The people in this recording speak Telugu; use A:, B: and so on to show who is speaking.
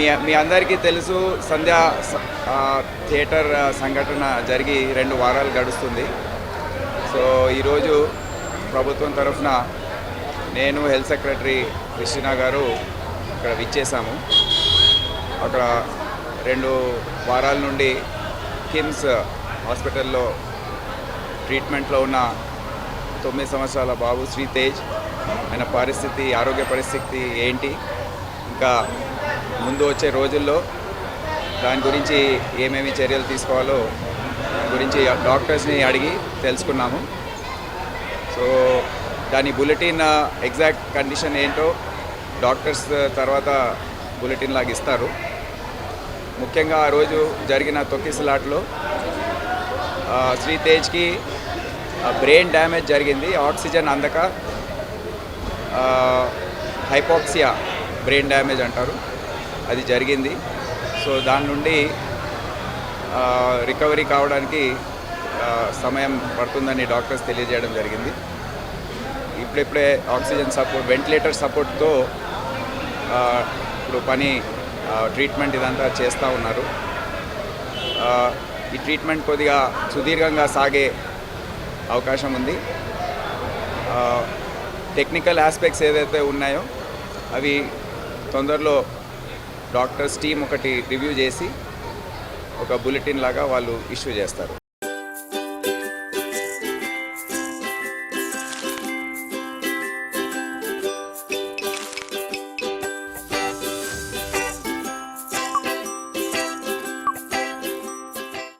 A: మీ అందరికీ తెలుసు సంధ్యా థియేటర్ సంఘటన జరిగి 2 వారాలు గడుస్తుంది. సో ఈరోజు ప్రభుత్వం తరఫున నేను హెల్త్ సెక్రటరీ కృష్ణ గారు ఇక్కడ విచ్చేసాము. అక్కడ 2 వారాల నుండి కిమ్స్ హాస్పిటల్లో ట్రీట్మెంట్లో ఉన్న 9 సంవత్సరాల బాబు శ్రీతేజ్ ఆయన ఆరోగ్య పరిస్థితి ఏంటి, ఇంకా ముందు వచ్చే రోజుల్లో దాని గురించి ఏమేమి చర్యలు తీసుకోవాలో దాని గురించి డాక్టర్స్ని అడిగి తెలుసుకున్నాము. సో దాని బులెటిన్ ఎగ్జాక్ట్ కండిషన్ ఏంటో డాక్టర్స్ తర్వాత బులెటిన్ లాగా ఇస్తారు. ముఖ్యంగా ఆ రోజు జరిగిన తొక్కిసలాట్లో శ్రీతేజ్కి బ్రెయిన్ డ్యామేజ్ జరిగింది. ఆక్సిజన్ అందక హైపాక్సియా బ్రెయిన్ డ్యామేజ్ అంటారు, అది జరిగింది. సో దాని నుండి రికవరీ కావడానికి సమయం పడుతుందని డాక్టర్స్ తెలియజేయడం జరిగింది. ఇప్పుడే ఆక్సిజన్ సపోర్ట్, వెంటిలేటర్ సపోర్ట్తో ఇప్పుడు ట్రీట్మెంట్ ఇదంతా చేస్తూ ఉన్నారు. ఈ ట్రీట్మెంట్ కొద్దిగా సుదీర్ఘంగా సాగే అవకాశం ఉంది. టెక్నికల్ ఆస్పెక్ట్స్ ఏదైతే ఉన్నాయో అవి తొందరలో డాక్టర్స్ టీం ఒకటి రివ్యూ చేసి ఒక బులెటిన్ లాగా వాళ్ళు ఇష్యూ చేస్తారు.